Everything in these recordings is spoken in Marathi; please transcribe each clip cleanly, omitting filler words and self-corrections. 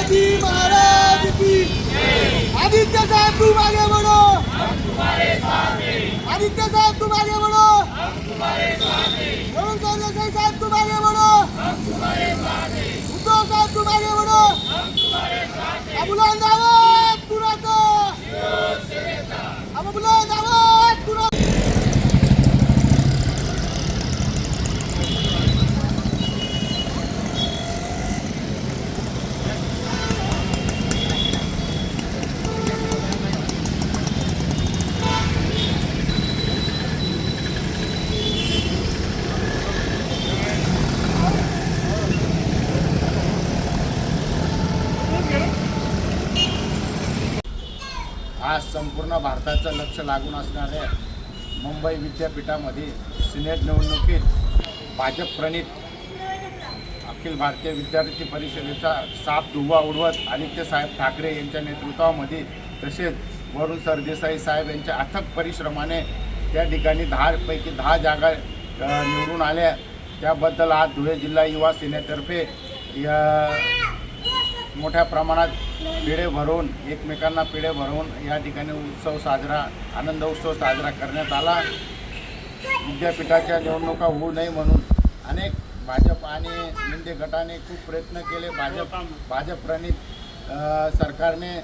शिवाजी महाराज की। आदित्य साहब तुम आगे बढ़ो, आदित्य साहब तुम आगे बढ़ो, वरुण सरदेसाई साहब तुम आगे बढ़ो, उद्धव साहब तुम आगे बढ़ो, बुलंद आवाज तुरंत, अब बुलंद आवाज तुरंत। आज संपूर्ण भारताचं लक्ष लागून असणाऱ्या मुंबई विद्यापीठामध्ये सिनेट निवडणुकीत भाजप प्रणित अखिल भारतीय विद्यार्थी परिषदेचा साप धुव्वा उडवत आदित्यसाहेब ठाकरे यांच्या नेतृत्वामध्ये तसेच वरुण सरदेसाई साहेब यांच्या अथक परिश्रमाने त्या ठिकाणी 10 पैकी 10 जागा निवडून आल्या। त्याबद्दल आज धुळे जिल्हा युवा सेनेतर्फे मोठ्या प्रमाणात पेढे भरवून एकमेकांना पेढे भरवून या ठिकाणी आनंद उत्सव साजरा करण्यात आला। विद्यापीठाच्या निवडणुका होऊ नये म्हणून अनेक भाजप आणि शिंदे गटाने खूप प्रयत्न केले। भाजप प्रणित सरकारने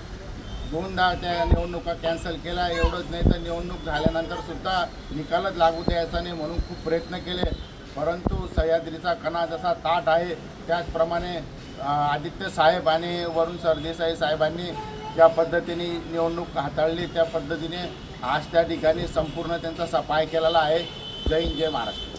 2दा त्या निवडणुका कॅन्सल केल्या। एवढंच नाही तर निवडणूक झाल्यानंतर सुद्धा निकालच लागू द्यायचा नाही म्हणून खूप प्रयत्न केले, परंतु सह्याद्रीचा कणा जसा ताठ आहे त्याचप्रमाणे आदित्य साहेब आणि वरुण सरदेसाई साहेबांनी ज्या पद्धतीने निवडणूक हाताळली त्या पद्धतीने आज त्या ठिकाणी संपूर्ण त्यांचा सफाई केलेला आहे। जय हिंद, जय महाराष्ट्र।